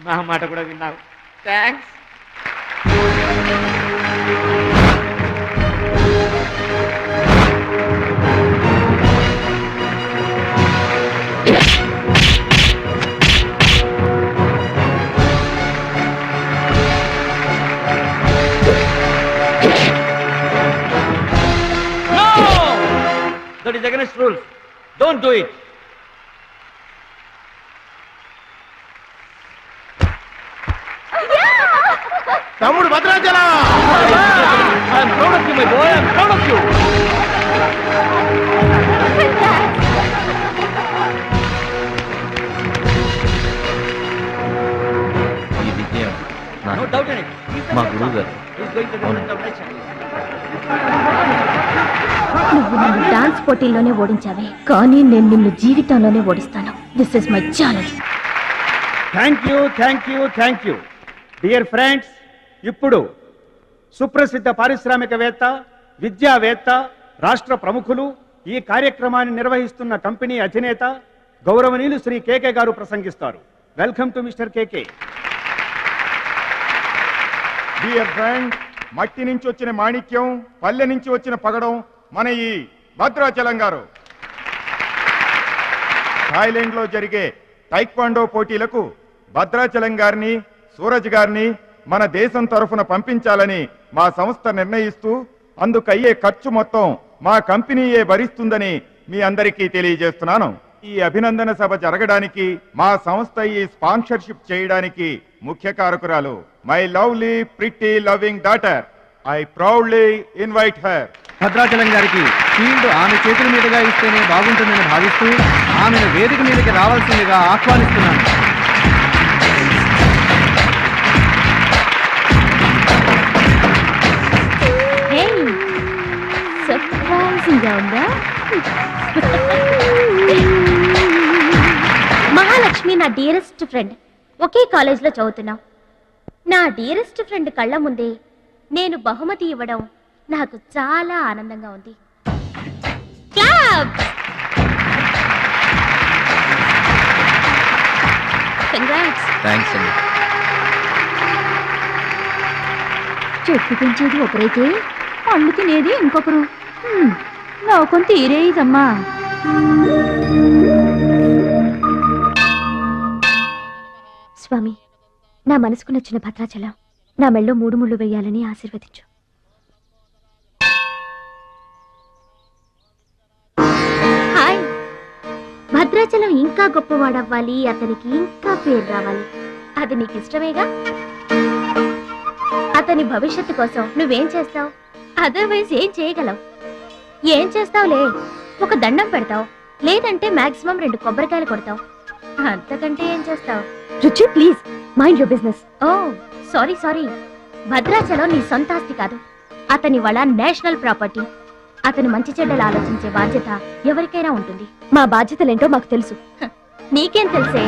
నా మాట కూడా విన్నావు. Thanks. That is against rules. Don't do it. తమ్ముడు Bhadrachalam. I am proud of you, my boy. I am proud of you. ఈ విజయం No doubt in it. మా గురువు గారు. He is going to the front of nation. నువ్వు నన్ను dance పోటీల్లోనే ఓడించావే, కానీ నేను నిన్ను జీవితంలోనే ఓడిస్తాను. This is my challenge. Thank you dear friends. ఇప్పుడు సుప్రసిద్ధ పారిశ్రామికవేత్త, విద్యావేత్త, రాష్ట్ర ప్రముఖులు, ఈ కార్యక్రమాన్ని నిర్వహిస్తున్న కంపెనీ అధినేత గౌరవనీయులు శ్రీ కేకే గారు ప్రసంగిస్తారు. Welcome to mister KK. Dear friend, మట్టి నుంచి వచ్చిన మాణిక్యం, పల్లె నుంచి వచ్చిన పగడం మన ఈ భద్రాచలం గారు. థాయిలాండ్ లో జరిగే టైక్వాండో పోటీలకు భద్రాచలం గారిని, సూరజ్ గారిని మన దేశం తరఫున పంపించాలని మా సంస్థ నిర్ణయిస్తూ అందుకయ్యే ఖర్చు మొత్తం మా కంపెనీయే భరిస్తుందని మీ అందరికీ తెలియజేస్తున్నాను. ఈ అభినందన సభ జరగడానికి మా సంస్థ ఈ స్పాన్సర్షిప్ చేయడానికి ముఖ్య కారకురాలు my lovely pretty loving daughter. I proudly invite her. Bhadrachalam గారికి ఫీల్డ్ ఆమె చేతుల మీదుగా ఇస్తేనే బాగుంటుందని భావిస్తూ ఆమెను వేదిక మీదకి రావాల్సిందిగా ఆహ్వానిస్తున్నాను. సర్ప్రైజింగ్గా ఉందా? మహాలక్ష్మి నా డియరెస్ట్ ఫ్రెండ్. ఒకే కాలేజ్లో చదువుతున్నాం. నా డియరెస్ట్ ఫ్రెండ్ కళ్ళ ముందే నేను బహుమతి ఇవ్వడం నాకు చాలా ఆనందంగా ఉంది. థ్యాంక్స్ అండి. చెట్టు పెంచేది ఒకరైతే పళ్ళు తినేది ఇంకొకరు. లోకం తీరేదమ్మా. స్వామి, నా మనసుకు నచ్చిన భద్రాచలం నా మెళ్ళో 3 ముళ్ళు వేయాలని ఆశీర్వదించు. హాయ్. భద్రాచలం ఇంకా గొప్పవాడవ్వాలి, అతనికి ఇంకా పేరు రావాలి. అది నీకు ఇష్టమేగా? అతని భవిష్యత్తు కోసం నువ్వేం చేస్తావు? అదర్వైజ్ ఏం చేయగలవు? ఏం చేస్తావులే, ఒక దండం పెడతావు, లేదంటే మాక్సిమం 2 కొబ్బరికాయలు కొడతావు. అంతకంటే ఏం చేస్తావు? Ruchi, please mind your business. Oh sorry. Bhadrachalam నీ సొంత ఆస్తి కాదు, అతని వాళ్ళ నేషనల్ ప్రాపర్టీ. అతని మంచి చెడ్డలు ఆలోచించే బాధ్యత ఎవరికైనా ఉంటుంది. మా బాధ్యతలేంటో మాకు తెలుసు. నీకేం తెలుసే?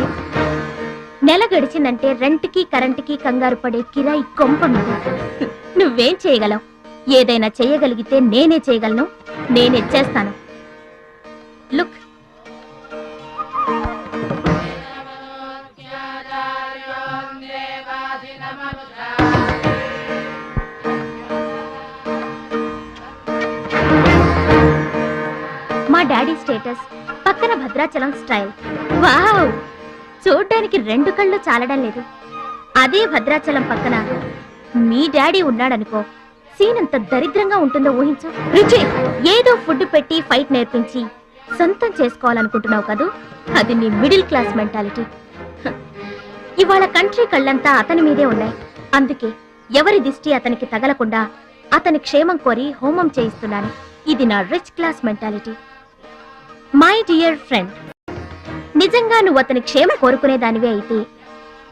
నెల గడిచిందంటే రెంట్కి కరెంటుకి కంగారు పడే కిరాయి కొంప మీద. నువ్వేం చేయగలవు? ఏదైనా చేయగలిగితే నేనే చేయగలను, నేనే చేస్తాను. లుక్, మా డాడీ స్టేటస్ పక్కన భద్రాచలం స్టైల్. వావ్, చూడ్డానికి 2 కళ్ళు చాలడం లేదు. అదే భద్రాచలం పక్కన మీ డాడీ ఉన్నాడనుకో, సీన్ ఎంత దరిద్రంగా ఉంటుందో ఊహించు. రుచి, ఏదో ఫుడ్ పెట్టి ఫైట్ నేర్పించి సొంతం చేసుకోవాలనుకుంటున్నావు కదూ, అది నీ మిడిల్ క్లాస్ మెంటాలిటీ. ఇవాళ కంట్రీ కళ్ళంతా అతని మీదే ఉన్నాయి. అందుకే ఎవరి దిష్టి అతనికి తగలకుండా అతని క్షేమం కోరి హోమం చేయిస్తున్నాను. ఇది నా rich class mentality. My dear friend, నిజంగా నువ్వు అతని క్షేమం కోరుకునేదానివే అయితే,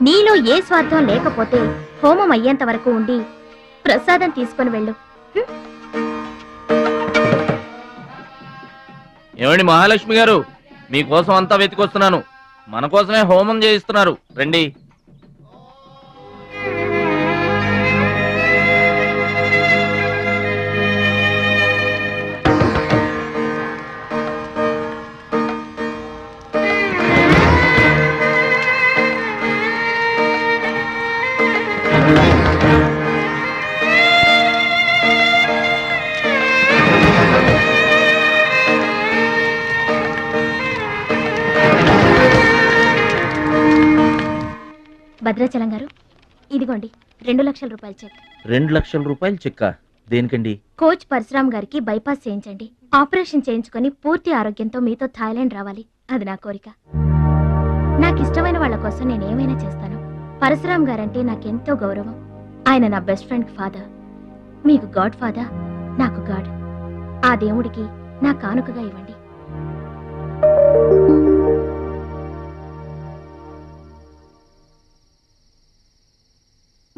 నీలో ఏ స్వార్థం లేకపోతే హోమం అయ్యేంత వరకు ఉండి ప్రసాదం తీసుకొని వెళ్ళు. ఏమండి మహాలక్ష్మి గారు, మీకోసం అంతా వెతికొస్తున్నాను. మన కోసమే హోమం చేయిస్తున్నారు, రండి. భద్రాచలం గారు, ఇదిగోండి 2 లక్షల రూపాయల చెక్. 2 లక్షల రూపాయలు చెక్క దేనికండి? కోచ్ పరశురామ్ గారికి బైపాస్ చేయించండి. ఆపరేషన్ చేయించుకొని పూర్తి ఆరోగ్యంతో మీతో థాయిలాండ్ రావాలి. అది నా కోరిక. నాకు ఇష్టమైన వాళ్ళ కోసం నేనేమైనా చేస్తాను. పరశురామ్ గారంటే నాకెంతో గౌరవం. ఆయన నా బెస్ట్ ఫ్రెండ్ ఫాదర్. మీకు గాడ్ ఫాదర్, నాకు గాడ్. ఆ దేవుడికి నా కానుకగా ఇవ్వండి.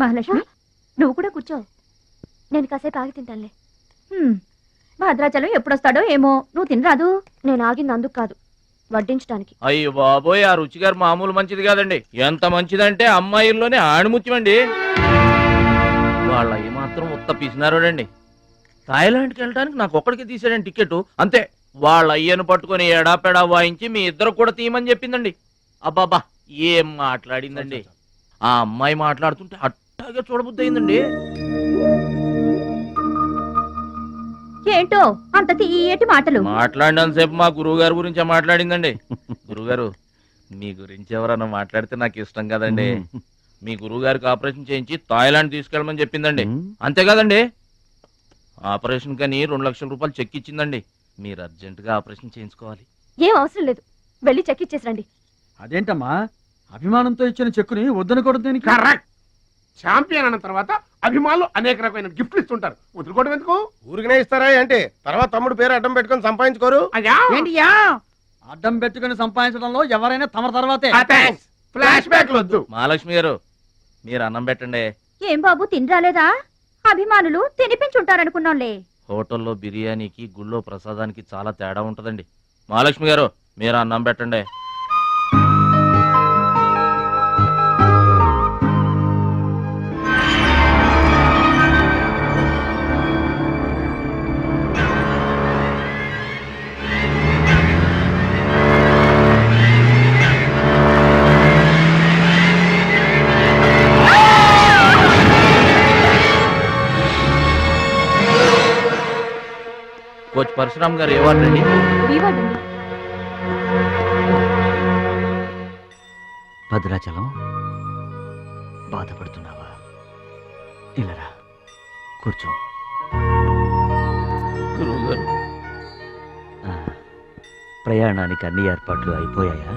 మహాలక్ష్మి, నువ్వు కూడా కూర్చో. నేను కాసేపు ఆగి తింటానులే. భద్రాచలం ఎప్పుడొస్తాడో ఏమో, నువ్వు తినరాదు. నేను ఆగింది అందుకు కాదు, వడ్డించడానికి. అయ్యో బాబోయ్, ఆ రుచి గారు మామూలు మంచిది కాదండి. ఎంత మంచిదంటే అమ్మాయిల్లోనే ఆణిముత్యమండి. వాళ్ళ ఏమాత్రం ఉత్త పిసినారోడండి. థాయిలాండ్కి వెళ్ళడానికి నాకు ఒక్కడికి తీసాడండి టికెట్. అంతే, వాళ్ళ అయ్యను పట్టుకొని ఎడాపెడా వాయించి మీ ఇద్దరు కూడా తీయమని చెప్పిందండి. అబ్బాబా ఏం మాట్లాడిందండి. ఆ అమ్మాయి మాట్లాడుతుంటే అట్టాగే చూడబుద్ధి అయిందండి. ఏంటో అంత తీయటి మాటలు. మాట్లాడినంతసేపు మా గురువు గారి గురించే మాట్లాడిందండి. గురుగారు, మీ గురించి ఎవరన్నా మాట్లాడితే నాకు ఇష్టం కదండి. మీ గురువు గారికి ఆపరేషన్ చేయించి థాయిలాండ్ తీసుకెళ్ళమని చెప్పిందండి. అంతే కదండి. ఆపరేషన్ కని 2 లక్షల రూపాయలు చెక్ ఇచ్చిందండి. మీరు అర్జెంట్ గా ఆపరేషన్ చేయించుకోవాలి. ఏం అవసరం లేదు, వెళ్ళి చెక్ ఇచ్చేసరండి. అదేంటమ్మా, అభిమానంతో ఇచ్చిన చెక్కుని వద్దనకూడదు. కరెక్ట్. ఛాంపియన్ అన్న తర్వాత అభిమానులు అనేక రకమైన గిఫ్ట్లు ఇస్తుంటారు. వదులుకోవడం ఎందుకు? ఊరికనే ఇస్తారా ఏంటి? తర్వాత తమ్ముడు పేరు అడ్డం పెట్టుకొని సంపాదించుకోరు. అయ్యా అడ్డం పెట్టుకుని సంపాదించడంలో ఎవరైనా తమ తర్వాతే. ఫ్లాష్ బ్యాక్ వద్దు. మహాలక్ష్మి గారు, మీరు అన్నం పెట్టండి. ఏం బాబు, తినరాలేదా? అభిమానులు తినిపించుంటారనుకున్నాంలే. హోటల్లో బిర్యానీకి గుళ్ళో ప్రసాదానికి చాలా తేడా ఉంటదండి. మహాలక్ష్మి గారు, మీరు అన్నం పెట్టండి. కోచ్ పరశురామ్ గారు ఏ వార్డు అండి? వివాడండి. భద్రాచలం, బాధపడుతున్నావా? ఇలారా కూర్చో. గురువు గారు, ప్రయాణానికి అన్ని ఏర్పాట్లు అయిపోయాయా?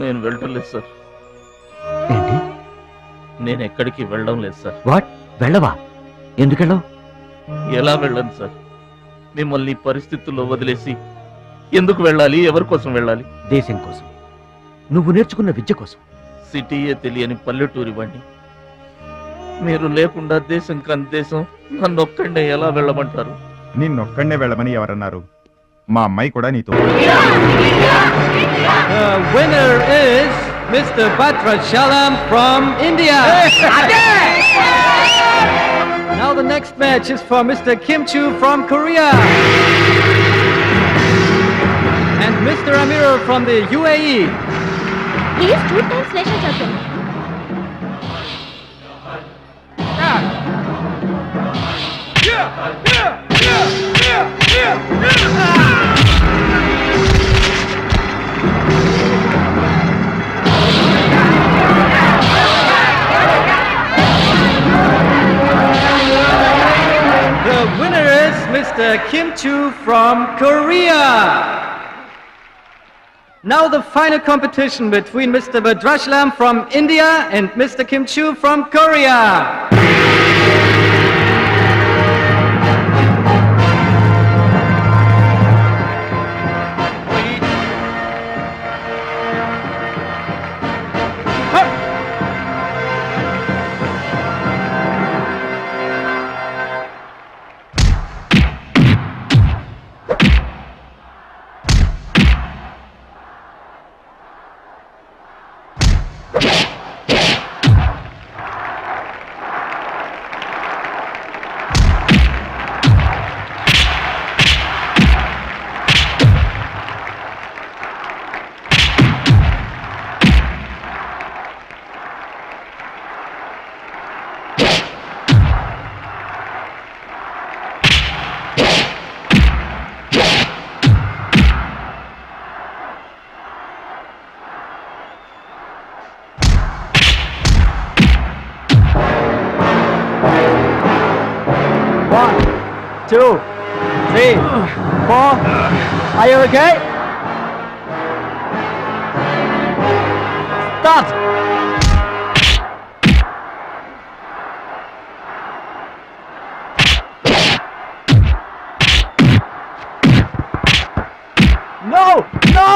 నేను వెళ్ళటం లేదు సార్. ఏంటి? నేను ఎక్కడికి వెళ్ళడం లేదు సార్. వాట్? వెళ్ళవా? ఎందుకెళ్ళవు? ఎలా వెళ్ళను సార్? మిమ్మల్ని ఈ పరిస్థితుల్లో వదిలేసి ఎందుకు వెళ్ళాలి? ఎవరి కోసం వెళ్ళాలి? దేశం కోసం, నువ్వు నేర్చుకున్న విద్య కోసం. సిటీయే తెలియని పల్లెటూరి వాణ్ణి. మీరు లేకుండా దేశం కాని దేశం నన్నొక్కడే ఎలా వెళ్ళమంటారు? నిన్నొక్కడే వెళ్ళమని ఎవరన్నారు? మా అమ్మాయి కూడా నీతో. The winner is Mr. Bhadrachalam from India. Now the next match is for Mr. Kim Chu from Korea. And Mr. Amir from the UAE. He is 2 times national champion. The winner is Mr. Kim Chu from Korea. Now the final competition between Mr. Bhadrachalam from India and Mr. Kim Chu from Korea. 2, 3, 4. Are you okay? Start. No! No!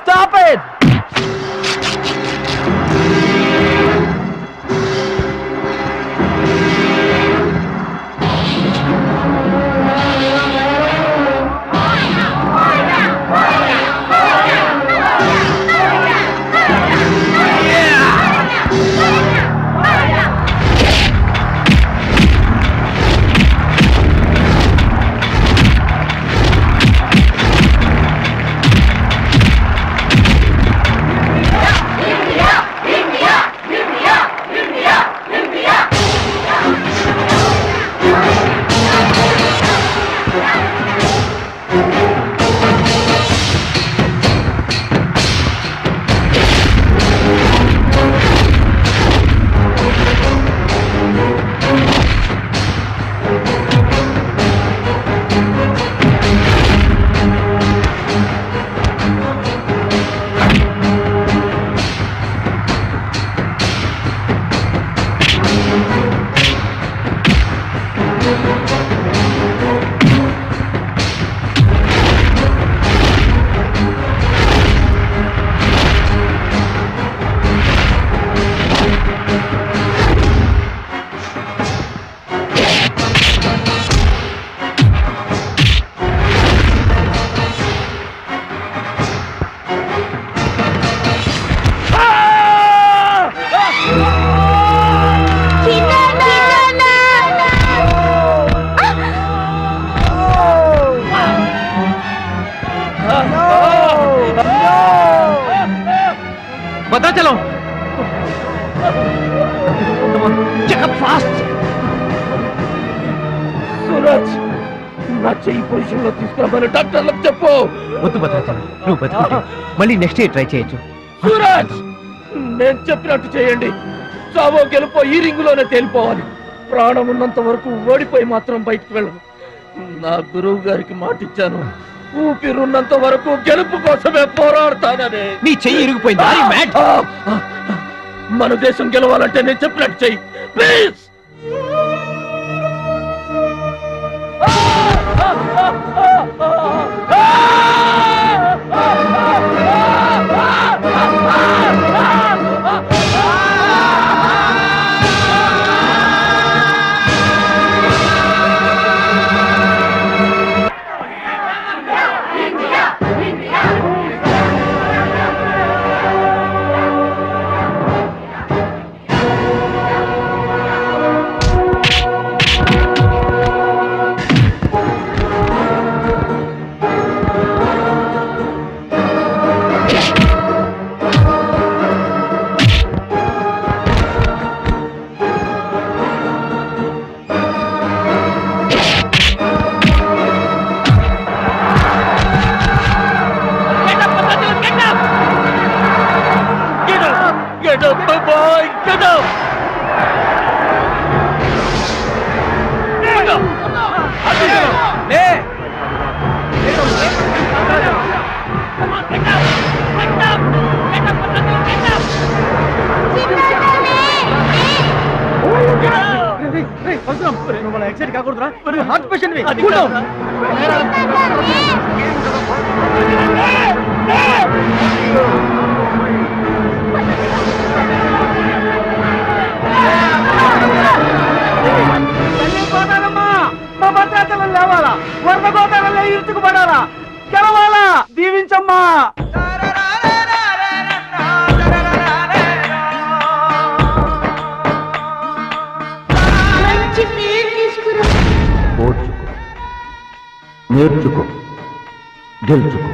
Stop it! Bhadrachalam Suraj నా చెయ్యి position లో తీసుకురామని డాక్టర్లకు చెప్పు. వద్దు భద్రాచలం, నువ్వు బతుకుంటే మళ్ళీ next year try చేయొచ్చు. సూరజ్ నేను చెప్పినట్టు చేయండి. చావో గెలుపో ఈ రింగులోనే తేలిపోవాలి. ప్రాణం ఉన్నంత వరకు ఓడిపోయి మాత్రం బయటకు వెళ్ళను. నా గురువు గారికి మాటిచ్చాను, ఊపిరున్నంత వరకు గెలుపు కోసమే పోరాడతానని. నీ చెయ్యి ఇరిగిపోయింది. మన దేశం గెలవాలంటే నేను చెప్పినట్టు చెయ్యి ప్లీజ్. ఎక్సైట్ కాకూడదురా, హార్ట్ పేషెంట్. మా భద్రాచలం లేవాలా, వరద గోదావరిలో ఇరుచుకుపడాలా, గెలవాలా, దీవించమ్మా. నేర్చుకో, గెలుచుకో,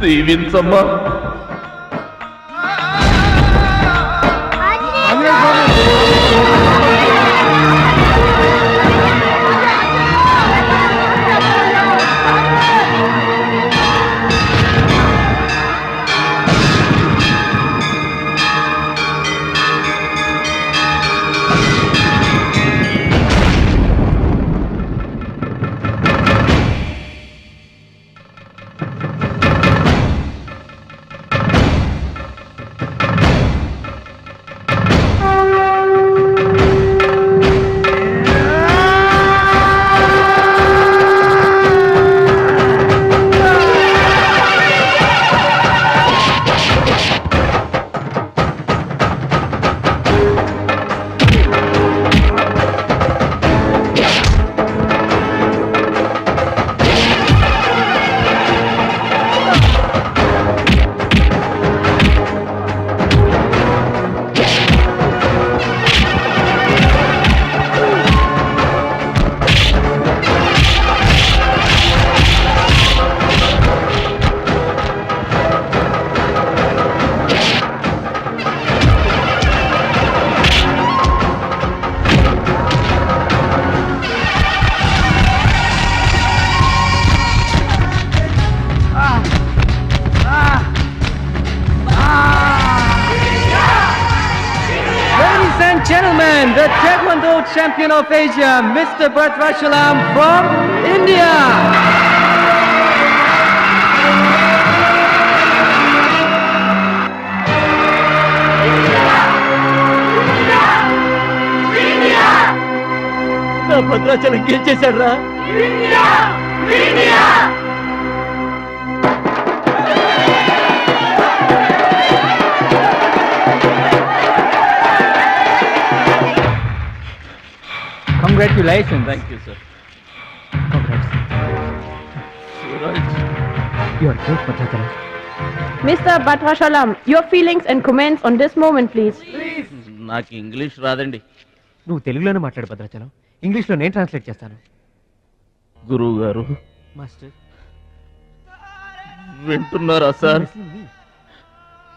దీవించమ్మా. champion of Asia, Mr. Bhadrachalam from India. నా భద్రాచలం గెలిచేశాడు రా. Congratulations. Thank you sir. Congrats. Suraj, You are great, Bhadrachalam. Mr. Bhadrachalam, your feelings and comments on this moment, please. నాకు ఇంగ్లీష్ రాదండి. నువ్వు తెలుగులోనే మాట్లాడు భద్రాచలం, ఇంగ్లీష్లో నేను ట్రాన్స్లేట్ చేస్తాను. గురువు గారు మాస్టర్ వింటున్నారా సార్?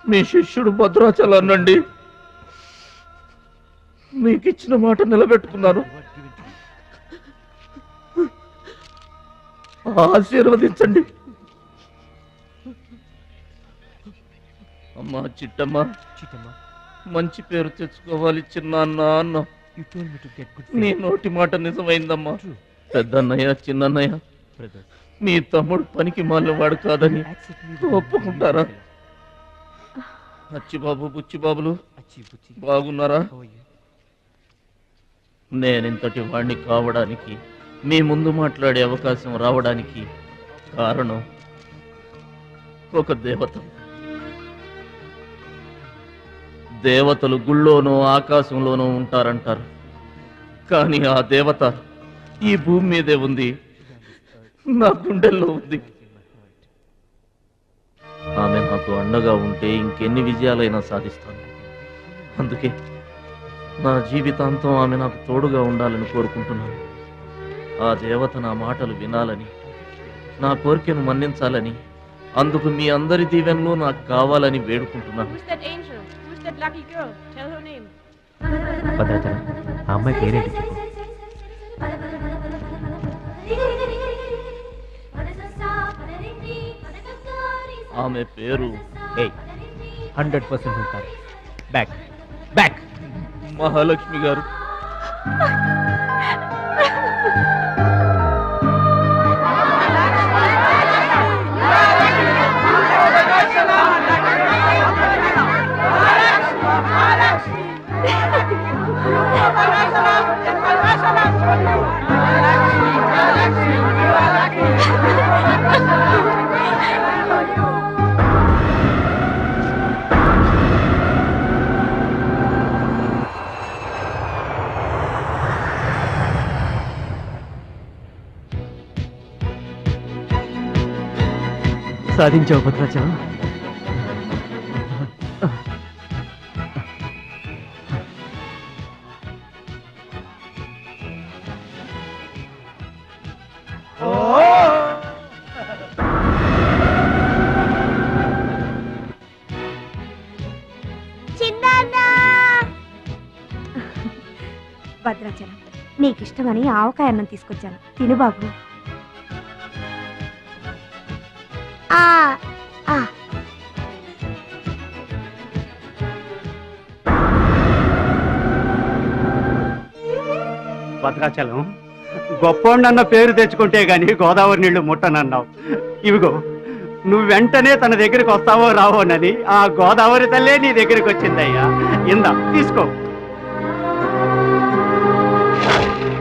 మీ శిష్యుడు భద్రాచలాన్నండి. మీకు ఇచ్చిన మాట నిలబెట్టుకున్నాను. ఆశీర్వదించండి. అమ్మా చిట్టమ్మ, మంచి పేరు తెచ్చుకోవాలి చిన్నాన్న అన్న. నీ నోటి మాట నిజమైందమ్మా. పెద్దన్నయ్య, చిన్నన్నయ్య, మీ తమ్ముడు పనికి మాలినవాడు కాదని ఒప్పుకుంటారా? అచ్చిబాబు, బుచ్చిబాబులు బాగున్నారా? నేనింతటి వాణ్ణి కావడానికి, మీ ముందు మాట్లాడే అవకాశం రావడానికి కారణం ఒక దేవత. దేవతలు గుళ్ళోనో ఆకాశంలోనో ఉంటారంటారు, కానీ ఆ దేవత ఈ భూమి మీదే ఉంది, నా గుండెల్లో ఉంది. ఆమె నాకు అండగా ఉంటే ఇంకెన్ని విజయాలైనా సాధిస్తాను. అందుకే నా జీవితాంతం ఆమె నాకు తోడుగా ఉండాలని కోరుకుంటున్నాను. ఆ దేవత నా మాటలు వినాలని, నా కోరికను మన్నించాలని, అందుకు మీ అందరి దీవెనలు నాకు కావాలని వేడుకుంటున్నాను. Who's that angel? Who's that lucky girl? Tell her name. Bhadrachalam, ఆ అమ్మాయి పేరేంటి చెప్పు. ఆమె పేరు 100% ఉంటారు. బ్యాక్ బ్యాక్ మహాలక్ష్మి గారు. సాధించావు భద్రాచలం. భద్రాచలం, నీకిష్టమని ఆవకాయ అన్నం తీసుకొచ్చాను, తిను బాబు. భద్రాచలం, గొప్పోండన్న పేరు తెచ్చుకుంటే గాని గోదావరి నీళ్లు ముట్టనన్నావు. ఇవిగో, నువ్వు వెంటనే తన దగ్గరికి వస్తావో రావోనని ఆ గోదావరి తల్లే నీ దగ్గరికి వచ్చిందయ్యా. ఇందా తీసుకో.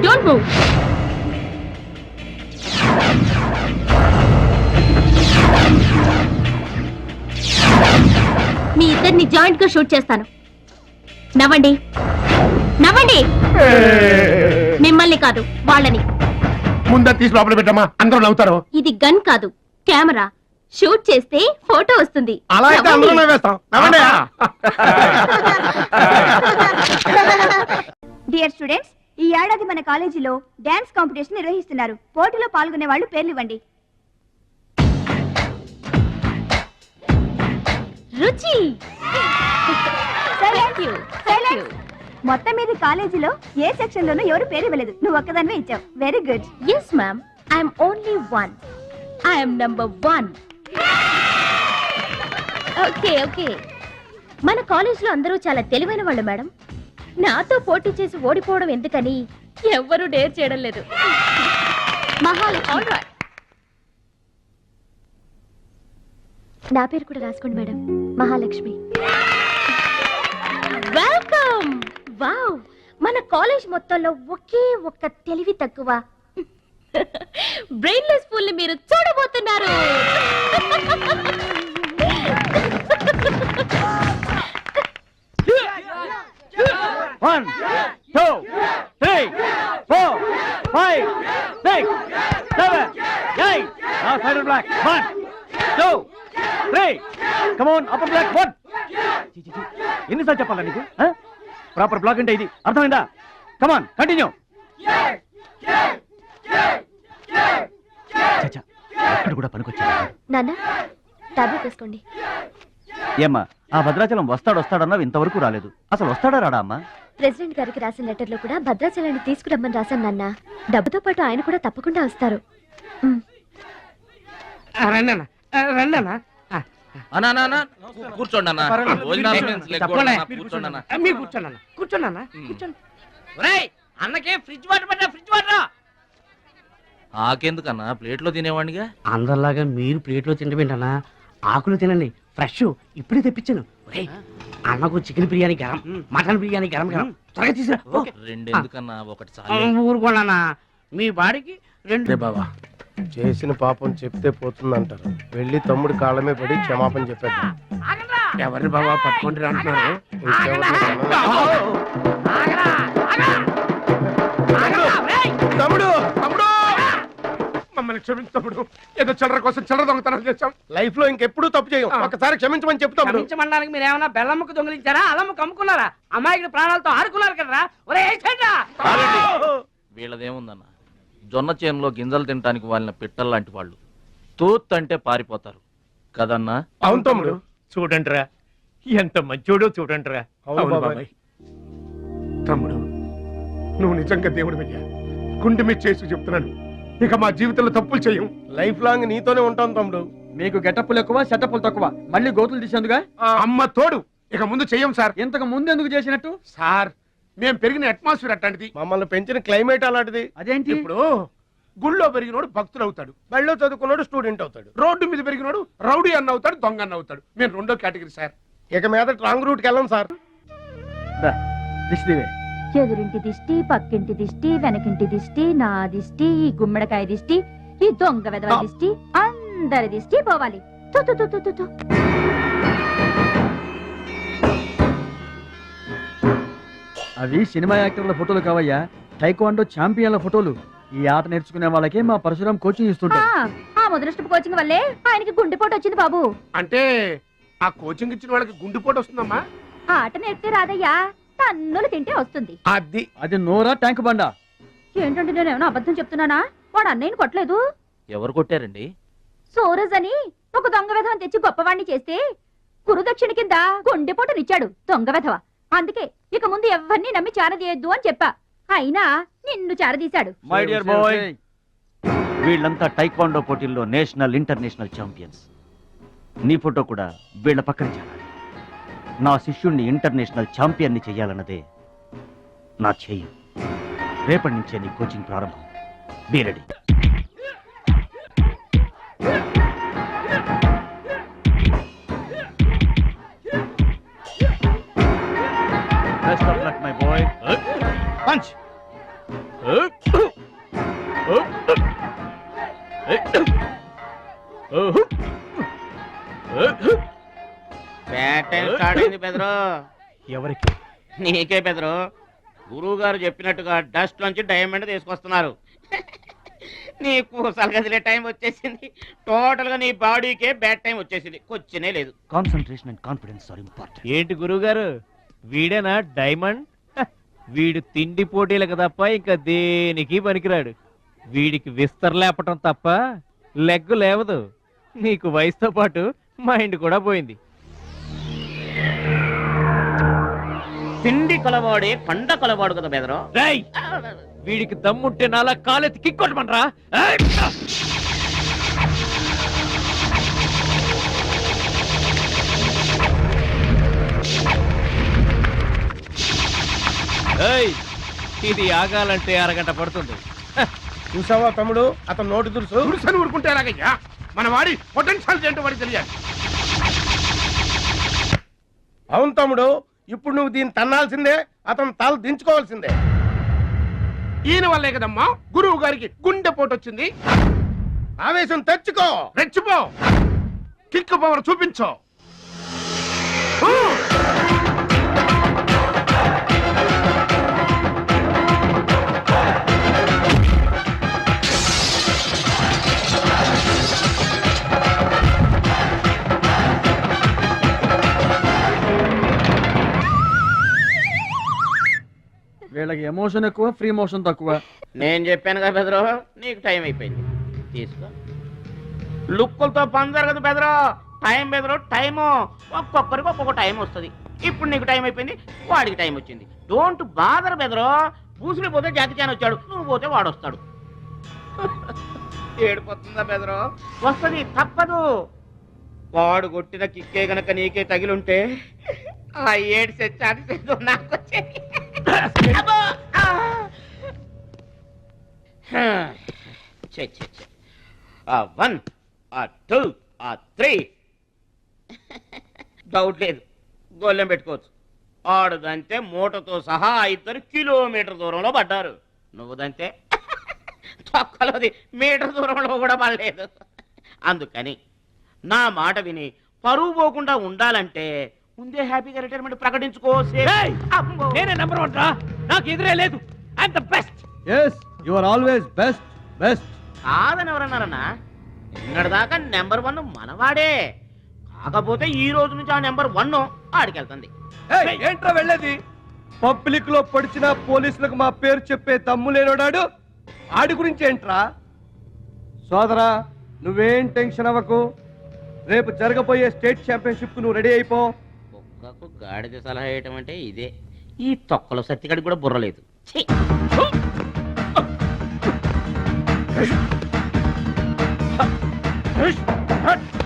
Don't move. మీ ఇద్దరిని జాయింట్ గా షూట్ చేస్తాను. నవ్వండి, నవ్వండి. మిమ్మల్ని కాదు, వాళ్ళని. ముందా తీసి లోపల పెట్టమ్మా, అందరూ నవ్వుతారు. ఇది గన్ కాదు, కెమెరా. షూట్ చేస్తే ఫోటో వస్తుంది. అలా అయితే అందరూ నవ్వేస్తాం. నవ్వండి. డియర్ స్టూడెంట్స్, ఈ ఏడాది మన కాలేజీలో డాన్స్ కాంపిటీషన్ నిర్వహిస్తున్నారు. పోటీలో పాల్గొనే వాళ్ళు పేర్లు ఇవ్వండి. రుచి. మొత్తం మీద కాలేజీలో ఏ సెక్షన్ లోనూ ఎవరు పేరు ఇవ్వలేదు, నువ్వు ఒక్కదానివే ఇచ్చావు. Very good. Yes, ma'am. I am only one. I am number 1. Okay. మన కాలేజ్ లో అందరూ చాలా తెలివైన వాళ్ళు మేడం. నాతో పోటీ చేసి ఓడిపోవడం ఎందుకని ఎవ్వరూ డేర్ చేయడం లేదు. మహాలక్ష్మి, నా పేరు కూడా రాసుకోండి మేడం, మహాలక్ష్మి. వెల్కమ్. వావ్, మన కాలేజ్ మొత్తంలో ఒకే ఒక్క తెలివి తక్కువ బ్రెయిన్లెస్ ఫుల్ ని మీరు చూడబోతున్నారు. One, two, three, four, five, six, seven, eight. Now side of black. 1, 2, 3. Come on, upper black. 1. ఎన్నిసార్లు చెప్పాలా నీకు? ప్రాపర్ బ్లాక్ అంటే ఇది, అర్థమైందా? కమాన్, కంటిన్యూ. అక్కడ కూడా పనికొచ్చా నాన్న, టాబ్లెట్ వేసుకోండి. ఏమ్మా, ఆ భద్రాచలం వస్తాడన్నావు, ఇంతవరకు రాలేదు. అసలు వస్తాడా రాడా అమ్మా? ప్రెసిడెంట్ గారికి రాసిన లెటర్ లో కూడా భద్రాచలాన్ని తీసుకురమ్మని రాశాను నాన్న. డబ్బుతో పాటు ఆయన కూడా తప్పకుండా వస్తారు. రండి అన్న, రండి అన్న. కూర్చోండి అన్న. భోజనాలు means లెగ్గొండి అన్న, కూర్చోండి అన్న. మీరు కూర్చోండి అన్న, కూర్చోండి అన్న, కూర్చోండి. అన్నకే ఫ్రిడ్జ్ వాటర్. ఆకెందుకన్నా, ప్లేట్లో తినేవాడిగా. అందరిలాగా మీరు ప్లేట్లో తింటమేంటన్నా, ఆకులు తినండి, ఫ్రెష్ ఇప్పుడే తెప్పించాను. ఒరేయ్, అన్నకు చికెన్ బిర్యానీ గరం, మటన్ బిర్యానీ గరం త్వరగా తీసుకురా. రెండు ఎందుకన్నా, ఒకటి చాలు. ఊరుకోండి, మీ బాడీకి రెండు. బాబా, చేసిన పాపం చెప్తే పోతుందంటారు. వెళ్ళి తమ్ముడి కాళ్ళమే పడి క్షమాపణ చెప్పేద్దాం. ఎవరిని బాబా పట్టుకుంటారు అంటున్నారు? తమ్ముడు, తమ్ముడు, మమ్మల్ని క్షమించు తమ్ముడు. ఏదో చిల్లర కోసం చిల్లర దొంగతనం చేశాం. లైఫ్ లో ఇంకెప్పుడు తప్పు చేయం. ఒకసారి క్షమించమని చెప్తాం. క్షమించమనడానికి మీరు ఏమన్నా బెల్లమ్మకు దొంగిలించారా, అల్లమ్మకు అమ్ముకున్నారా? అమ్మాయికి ప్రాణాలతో ఆడుకున్నారు కదరా. ఒరే వీళ్ళదేముందన్న, జొన్న చేనులో గింజలు తినడానికి వాళ్ళని పిట్టల్లాంటి వాళ్ళు. తూత్ అంటే పారిపోతారు కదన్నా. అవును తమ్ముడు. చూడండిరా, ఎంత మంచోడో చూడండిరా. అవును బాబాయ్. తమ్ముడు, నువ్వు నిజంగా దేవుడు అయ్యా. గుండె మీద చేసి చెప్తున్నాను, ఇక మా జీవితంలో తప్పులు చేయం. లైఫ్ లాంగ్ నీతోనే ఉంటాం తమ్ముడు. మీకు గెటప్పులు ఎక్కువ, సెటప్పులు తక్కువ. మళ్ళీ గోతులు తీసేందుగా అమ్మ తోడు, ఇక ముందు చెయ్యం సార్. ఇంతకు ముందు ఎందుకు చేసినట్టు? సార్, మేము పెరిగిన అట్మాస్ఫియర్ అట్లాంటిది. మమ్మల్ని పెంచిన క్లైమేట్ అలాంటిది. అదేంటి? ఇప్పుడు గుళ్ళో పెరిగినోడు భక్తుడు అవుతాడు, బడిలో చదువుకున్నాడు స్టూడెంట్ అవుతాడు, రోడ్డు మీద పెరిగినోడు రౌడీ అన్న అవుతాడు, దొంగ అన్న అవుతాడు. మేము రెండో కేటగిరీ సార్. ఇక మీద రాంగ్ రూట్కి వెళ్ళం సార్. ఎదురింటి దిష్టి, పక్కింటి దిష్టి, వెనకింటి దిష్టి, నా దిష్టి, ఈ గుమ్మడికాయ దిష్టి, ఈ దొంగ వెధవ దిష్టి, అందరి దిష్టి పోవాలి. To to to to to to. అవి సినిమా యాక్టర్ల ఫోటోలు కావయ్యా, టైక్వాండో ఛాంపియన్ల ఫోటోలు. ఈ ఆట నేర్చుకునే వాళ్ళకే మా పరశురాం కోచింగ్ ఇస్తుంటారు. ఆ ముదృష్టపు కోచింగ్ వల్లే ఆయనకి గుండెపోటు వచ్చింది బాబు. అంటే ఆ కోచింగ్ ఇచ్చిన వాళ్ళకి గుండెపోటు వస్తుందమ్మా? ఆ ఆట నేర్పితే రాదయ్యా, తన్నులు తింటే వస్తుంది. అది నోరా ట్యాంక్ బండా? ఏంటంటే నేను ఏమైనా అబద్ధం చెప్తున్నానా? వాడు అన్నయ్యని కొట్టలేదు. ఎవరు కొట్టారండి? సూరజ్ అని ఒక దొంగ వెధవం తెచ్చి గొప్పవాణ్ణి చేస్తే గురుదక్షిణ కింద గుండెపోటునిచ్చాడు దొంగ వెధవ. అందుకే ఇక ముందు ఎవరిని నమ్మి చారదీయద్దు అని చెప్పా. అయినా నిన్ను చారదీశాడు. మై డియర్ బాయ్, వీళ్ళంతా టైక్వాండో పోటీల్లో నేషనల్ ఇంటర్నేషనల్ ఛాంపియన్స్. నీ ఫోటో కూడా వీళ్ళ పక్కన చేరాలి. నా శిష్యుణ్ణి ఇంటర్నేషనల్ ఛాంపియన్ని చెయ్యాలన్నదే నా చెయ్యి. రేపటి నుంచే నీ కోచింగ్ ప్రారంభం. Be ready. Best of luck my boy. Punch. ఎవరికి? నీకే బెదరు. గురువు గారు చెప్పినట్టుగా డస్ట్ నుంచి డైమండ్ తీసుకొస్తున్నారు. నీకు సలగదిలే టైం వచ్చేసింది. టోటల్ గా నీ బాడీకే బ్యాడ్ టైం వచ్చేసింది. కొచ్చినే లేదు. Concentration and confidence are important. ఏంటి గురువు గారు, వీడేనా డైమండ్? వీడు తిండి పోటీలకు తప్ప ఇంకా దేనికి పనికిరాడు. వీడికి విస్తర లేపటం తప్ప లెగ్గు లేవదు. నీకు వయసుతో పాటు మైండ్ కూడా పోయింది. తిండి కొలవాడే పండ కొలవాడు కదా బెదరు. వీడికి దమ్ముంటే నాలా కాలెత్తి కిక్కొట్టమనరా? ఏయ్, ఇది ఆగాలంటే అరగంట పడుతుంది. చూసావా తమ్ముడు, అతను నోటి దురుసు దురుసని ఊరుకుంటే ఎలాగయ్యా? మన వాడి పొటెన్షియల్ ఏంటో వాడికి తెలియాలి. అవును తమ్ముడు, ఇప్పుడు నువ్వు దీన్ని తన్నాల్సిందే, అతను తల దించుకోవాల్సిందే. ఈయన వల్లే కదమ్మా గురువు గారికి గుండె పోటు వచ్చింది. ఆవేశం తెచ్చుకో, రెచ్చిపో, కిక్ పవర్ చూపించో. వీళ్ళకి ఎమోషన్ ఎక్కువ, ఫ్రీ మోషన్ తక్కువ. నేను చెప్పాను కదా బెదరు, నీకు టైం అయిపోయింది, తీసుకో. లుక్కులతో పని జరగదు బెదరు, టైం బెదరు, టైము. ఒక్కొక్కరికి ఒక్కొక్క టైం వస్తుంది. ఇప్పుడు నీకు టైం అయిపోయింది, వాడికి టైం వచ్చింది. డోంట్ బాదర్ బెదరు. పూసులు పోతే జాతి చాన్ వచ్చాడు, నువ్వు పోతే వాడు వస్తాడు. ఏడిపోతుందా బెదరు? వస్తుంది, తప్పదు. వాడు కొట్టిన కిక్కే గనక నీకే తగిలుంటే ఆ ఏడు సెట్ నాకు వచ్చేది. అబ్బో! ఆ! ఛే, ఛే, ఛే. ఆ 1, ఆ 2, ఆ 3. డౌట్ లేదు, గోళ్ళెం పెట్టుకోవచ్చు. ఆడుదంతే మూటతో సహా 2 కిలోమీటర్ దూరంలో పడ్డారు. నువ్వుదంతే తొక్కలోది మీటర్ దూరంలో కూడా పడలేదు. అందుకని నా మాట విని పరువు పోకుండా ఉండాలంటే ముందే హ్యాపీగా రిటైర్మెంట్ ప్రకటించుకో. నేనే నెంబర్ 1 రా, నాకు ఎదురే లేదు. I'm the best. yes you are always best. కాదని ఎవరన్నారన్నా? నిన్నటిదాకా నెంబర్ 1 మనవాడే. కాకపోతే ఈ రోజు నుంచి ఆ నెంబర్ 1 ఆడికెళ్తుంది. ఏంట్రా వెళ్ళేది? పబ్లిక్ లో పొడిచిన పోలీసులకు మా పేరు చెప్పే దమ్ము లేనోడాడు ఆడి గురించి ఏంట్రా? సోదరా, నువ్వేం టెన్షన్ అవ్వకు. రేపు జరగబోయే స్టేట్ ఛాంపియన్షిప్ నువ్వు రెడీ అయిపో. కుక్కకు గాడిద సలహా వేయటం అంటే ఇదే. ఈ తొక్కలో సత్తిగడికి కూడా బుర్రలేదు. ఛీ!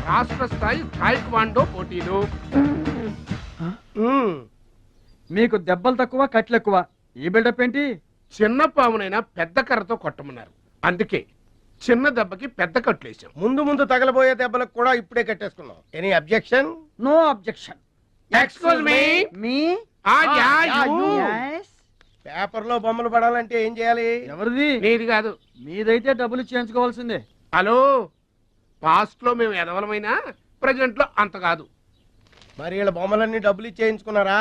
రాష్ట్ర స్థాయి తాయిక్వాండో పోటీలు. మీకు దెబ్బలు తక్కువ, కట్లు ఎక్కువ. ఈ బిల్డప్ ఏంటి? చిన్న పామునైనా పెద్ద కర్రతో కొట్టమన్నారు, అందుకే చిన్న దెబ్బకి పెద్ద కట్లేసాం. ముందు ముందు తగలబోయే దెబ్బలకు కూడా ఇప్పుడే కట్టేసుకున్నాం. Any objection? No objection. Excuse me. మీ Yes. పేపర్ లో బొమ్మలు పడాలంటే ఏం చేయాలి? ఎవరిది? నీది కాదు. మీదైతే డబ్బులు చేయించుకోవాల్సిందే. హలో, పాస్ట్ లో మేము ఎదవలమైనా ప్రజెంట్ లో అంత కాదు. మరి వీళ్ళ బొమ్మలన్నీ డబ్బులు ఇచ్చేయించుకున్నారా?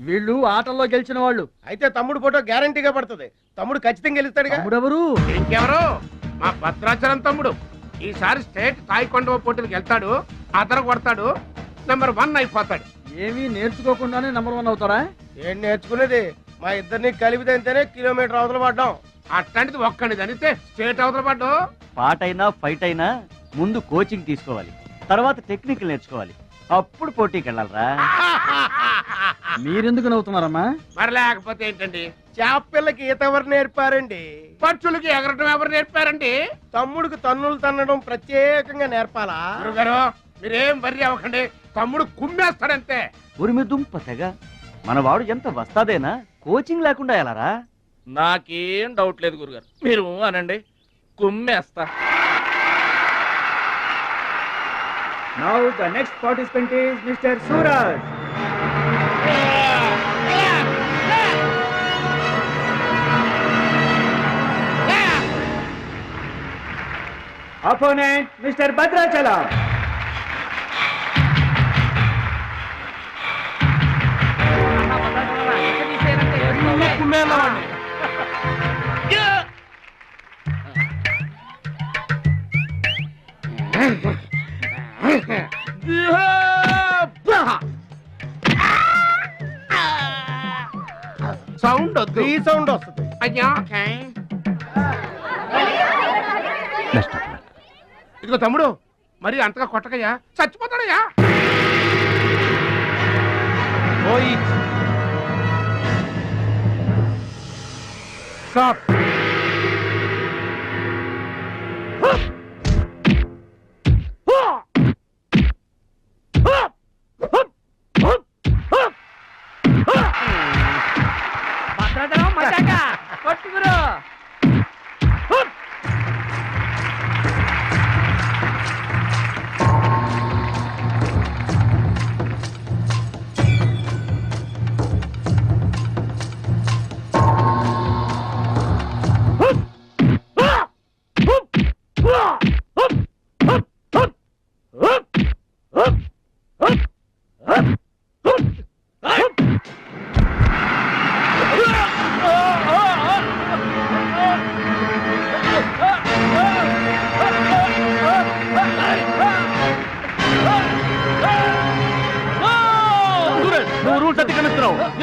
వీళ్ళు ఆటల్లో గెలిచిన వాళ్ళు. అయితే తమ్ముడు ఫోటో గ్యారంటీగా పడుతుంది. తమ్ముడు ఖచ్చితంగా గెలుస్తాడు. తమ్ముడెవరు? ఇంకెవరు? మా భద్రాచలం తమ్ముడు. ఈసారి స్టేట్ తాయికొండ పోటీలకు వెళ్తాడు, అతను కొడతాడు, నెంబర్ 1 అయిపోతాడు. ఏమీ నేర్చుకోకుండానే నెంబర్ 1 అవుతాడా? ఏం నేర్చుకునేది? మా ఇద్దరిని కలిపితేనే కిలోమీటర్ అవతల పడ్డాం. అట్లాంటిది ఒక్కడిది అనితే స్టేట్ అవతల పడ్డాం. పాటైనా ఫైట్ అయినా ముందు కోచింగ్ తీసుకోవాలి, తర్వాత టెక్నిక్ నేర్చుకోవాలి, అప్పుడు పోటీకి వెళ్ళాలరా. మీరెందుకు నవ్వుతున్నారమ్మా? మరి లేకపోతే ఏంటండి? చేపపిల్లకి ఈత ఎవరు నేర్పారండి? పక్షులకి ఎగరటం ఎవరు నేర్పారండి? తమ్ముడికి తన్నులు తన్నడం ప్రత్యేకంగా నేర్పాలా? గురుగారు, మీరేం వర్రీ అవ్వకండి, తమ్ముడు కుమ్మేస్తాడంతే. ఉరిమి దుంప తెగ మనవాడు ఎంత వస్తాదేనా, కోచింగ్ లేకుండా ఎలారా? నాకేం డౌట్ లేదు గురుగారు, మీరు అనండి, కుమ్మేస్తా. Now the next participant is Mr. Suraj. Opponent Mr. Bhadrachalam. Sound వద్దు, ఈ సౌండ్ వస్తుంది. అయ్యా ఇదిగో తమ్ముడు, మరి అంతగా కొట్టకయ్యా, చచ్చిపోతాడయ్యా. Stop.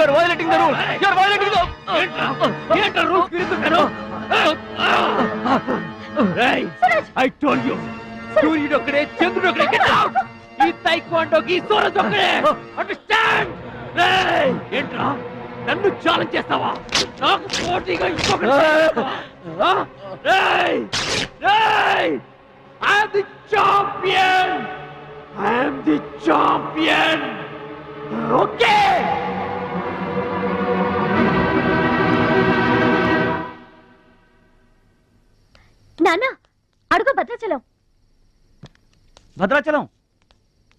You're violating the rules. You're violating the rules. I told you. సూర్యుడు ఒకడే చంద్రుడు ఒకడే. Get out. ఈ టైక్వాండోకి సూరజ్ ఒకడే. Understand? ఏంట్రా నన్ను ఛాలెంజ్ చేస్తావా? నాకు పోటీగా ఇంకొకటి. I am the champion. I am the champion. Okay. నాన్న అడుగు భద్రాచలం. భద్రాచలం,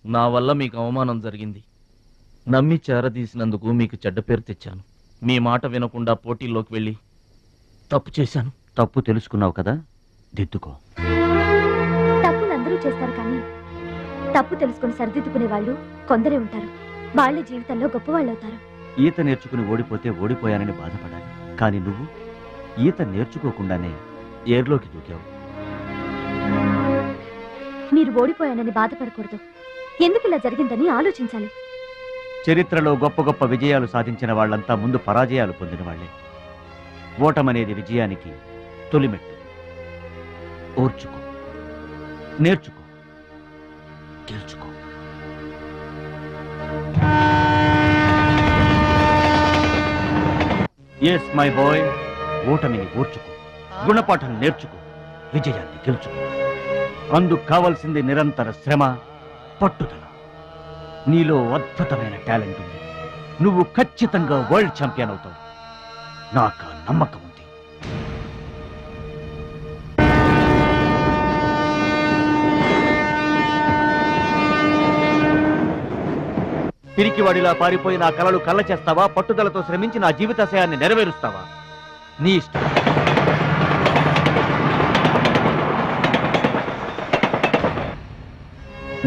నా వల్ల మీకు అవమానం జరిగింది. నమ్మి చేరదీసినందుకు మీకు చెడ్డ పేరు తెచ్చాను. మీ మాట వినకుండా పోటీల్లోకి వెళ్ళి తప్పు చేశాను. తప్పు తెలుసుకున్నావు కదా, దిద్దుకో. తప్పులు అందరూ చేస్తారు కానీ తప్పు తెలుసుకుని సరిదిద్దుకునే వాళ్ళు కొందరే ఉంటారు. వాళ్ళ జీవితంలో గొప్పవాళ్ళు అవుతారు. ఈత నేర్చుకుని ఓడిపోతే ఓడిపోయానని బాధపడాలి, కానీ నువ్వు ఈత నేర్చుకోకుండానే ఏర్లోకి దూకావు. మీరు ఓడిపోయానని బాధపడకూడదు. ఎందుకు ఇలా జరిగిందని ఆలోచించాలి. చరిత్రలో గొప్ప గొప్ప విజయాలు సాధించిన వాళ్ళంతా ముందు పరాజయాలు పొందిన వాళ్లే. ఓటమనేది విజయానికి తొలిమెట్టు. ఓర్చుకో, నేర్చుకో, గెలుచుకో. ఎస్ మై బాయ్, ఓటమిని ఓర్చుకో, గుణపాఠం నేర్చుకో, విజయాన్ని గెలుచుకో. అందుకు కావలసింది నిరంతర శ్రమ, పట్టుదల. నీలో అద్భుతమైన టాలెంట్ ఉంది. నువ్వు ఖచ్చితంగా వరల్డ్ ఛాంపియన్ అవుతావు. నాకు ఆ నమ్మకం ఉంది. పిరికివాడిలా పారిపోయి నా కలలు కళ్ళ చేస్తావా? పట్టుదలతో శ్రమించి నా జీవితాశయాన్ని నెరవేరుస్తావా? నీ ఇష్టం.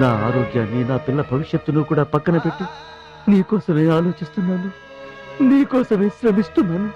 నా ఆరోగ్యాన్ని, నా పిల్ల భవిష్యత్తును కూడా పక్కన పెట్టి నీకోసమే ఆలోచిస్తున్నాను, నీకోసమే శ్రమిస్తున్నాను.